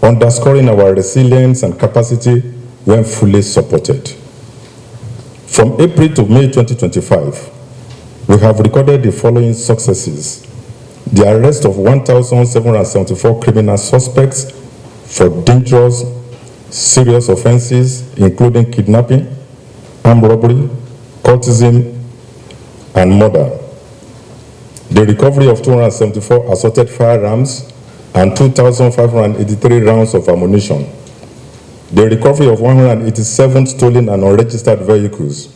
underscoring our resilience and capacity when fully supported. From April to May 2025, we have recorded the following successes: the arrest of 1,774 criminal suspects for dangerous, serious offenses, including kidnapping, armed robbery, cultism, and murder. The recovery of 274 assorted firearms and 2,583 rounds of ammunition. The recovery of 187 stolen and unregistered vehicles.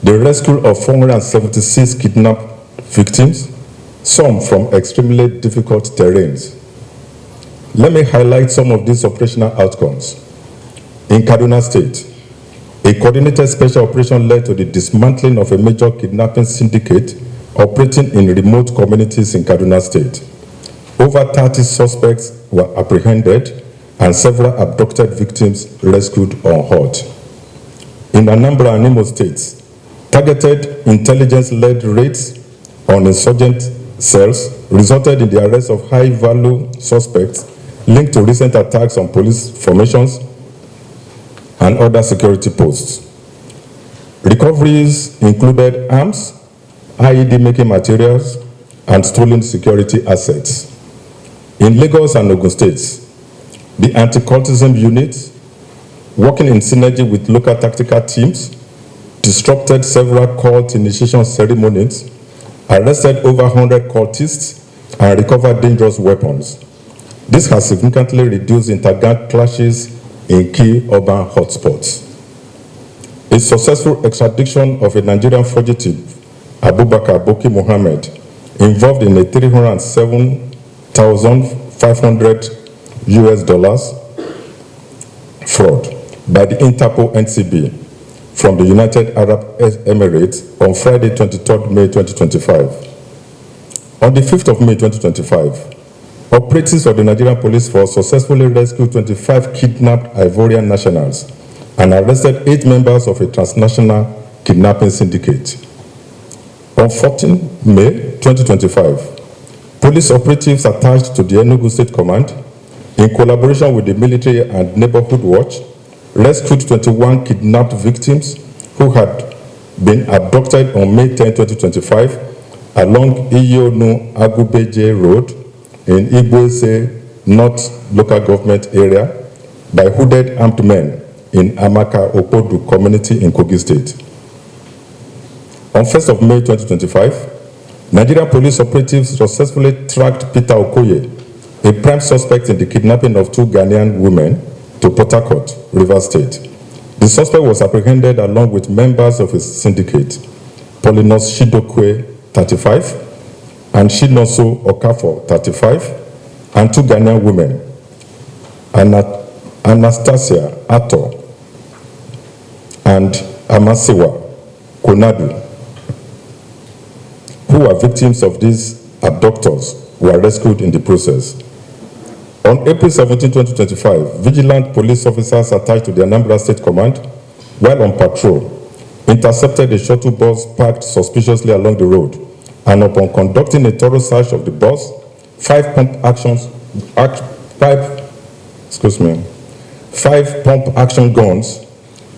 The rescue of 476 kidnapped victims, some from extremely difficult terrains. Let me highlight some of these operational outcomes. In Kaduna State, a coordinated special operation led to the dismantling of a major kidnapping syndicate operating in remote communities in Kaduna State. Over 30 suspects were apprehended and several abducted victims rescued unhurt. In Anambra and Imo states, targeted intelligence-led raids on insurgent cells resulted in the arrest of high-value suspects linked to recent attacks on police formations and other security posts. Recoveries included arms, IED-making materials, and stolen security assets. In Lagos and Ogun states, the anti-cultism unit, working in synergy with local tactical teams, disrupted several cult initiation ceremonies, arrested over 100 cultists, and recovered dangerous weapons. This has significantly reduced inter-gang clashes in key urban hotspots. A successful extradition of a Nigerian fugitive, Abubakar Boki Mohammed, involved in a $307,500 fraud by the Interpol NCB from the United Arab Emirates on Friday, 23rd May 2025. On the 5th of May 2025, operatives of the Nigerian Police Force successfully rescued 25 kidnapped Ivorian nationals and arrested 8 members of a transnational kidnapping syndicate. On 14 May 2025, police operatives attached to the Enugu State Command, in collaboration with the military and neighborhood watch, rescued 21 kidnapped victims who had been abducted on May 10, 2025 along Iyonu-Agubeje Road in Igwese North Local Government area by hooded armed men in Amaka Opodu community in Kogi State. On 1st of May 2025, Nigerian police operatives successfully tracked Peter Okoye, a prime suspect in the kidnapping of 2 Ghanaian women, to Port Harcourt, Rivers State. The suspect was apprehended along with members of his syndicate, Polinos Shidokwe, 35, and Shinoso Okafo, 35, and 2 Ghanaian women, Anastasia Ato and Amasiwa Konadu, who were victims of these abductors, were rescued in the process. On April 17, 2025, vigilant police officers attached to the Anambra State Command, while on patrol, intercepted a shuttle bus parked suspiciously along the road, and upon conducting a thorough search of the bus, 5 pump action guns,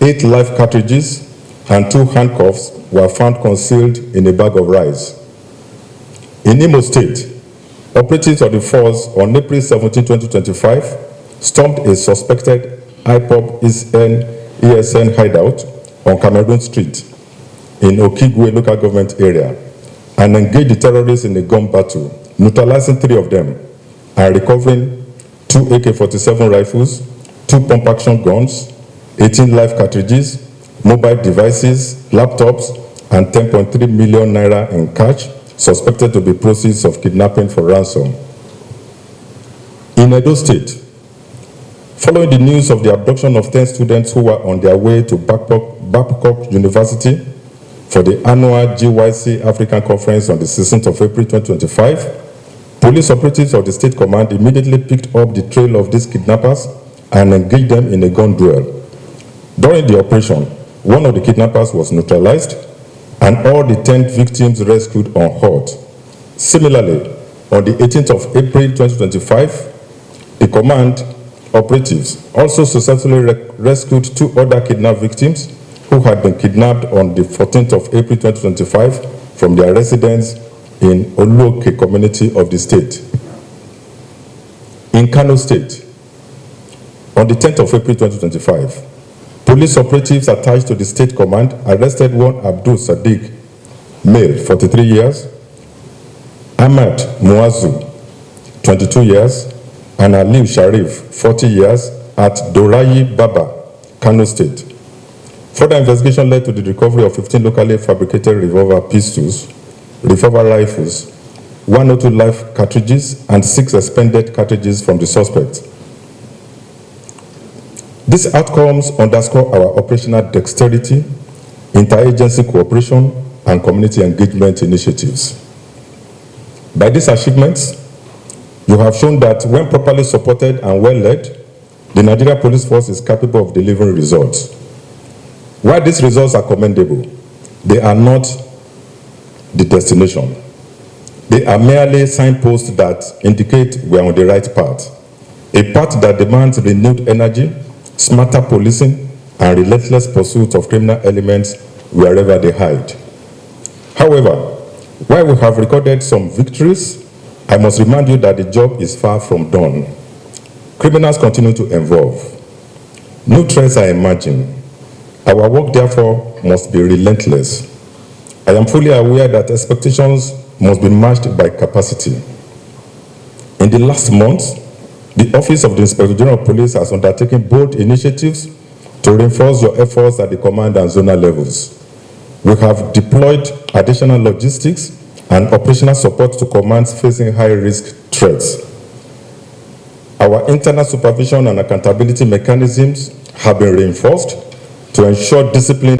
8 live cartridges, and 2 handcuffs were found concealed in a bag of rice. In Imo State, operatives of the force on April 17, 2025, stormed a suspected IPOB ESN hideout on Cameroon Street in Okigwe local government area and engaged the terrorists in a gun battle, neutralizing 3 of them and recovering 2 AK-47 rifles, 2 pump-action guns, 18 live cartridges, mobile devices, laptops, and 10.3 million naira in cash, suspected to be proceeds of kidnapping for ransom. In Edo State, following the news of the abduction of 10 students who were on their way to Babcock University for the annual GYC African Conference on the 16th of April 2025, police operatives of the State Command immediately picked up the trail of these kidnappers and engaged them in a gun duel. During the operation, one of the kidnappers was neutralized and all the 10 victims rescued unhurt. Similarly, on the 18th of April 2025, The command operatives also successfully rescued 2 other kidnapped victims who had been kidnapped on the 14th of April 2025 from their residence in Oloke community of the state. In Kano State, on the 10th of April 2025, police operatives attached to the state command arrested one Abdul Sadiq, male, 43 years, Ahmad Muazu, 22 years, and Aliu Sharif, 40 years, at Dorayi Baba, Kano State. Further investigation led to the recovery of 15 locally fabricated revolver pistols, revolver rifles, 102 live cartridges, and 6 expended cartridges from the suspects. These outcomes underscore our operational dexterity, interagency cooperation, and community engagement initiatives. By these achievements, you have shown that when properly supported and well led, the Nigeria Police Force is capable of delivering results. While these results are commendable, they are not the destination. They are merely signposts that indicate we are on the right path, a path that demands renewed energy, smarter policing, and relentless pursuit of criminal elements wherever they hide. However, while we have recorded some victories, I must remind you that the job is far from done. Criminals continue to evolve. New threats are emerging. Our work, therefore, must be relentless. I am fully aware that expectations must be matched by capacity. In the last months, the Office of the Inspector General of Police has undertaken bold initiatives to reinforce your efforts at the command and zonal levels. We have deployed additional logistics and operational support to commands facing high-risk threats. Our internal supervision and accountability mechanisms have been reinforced to ensure discipline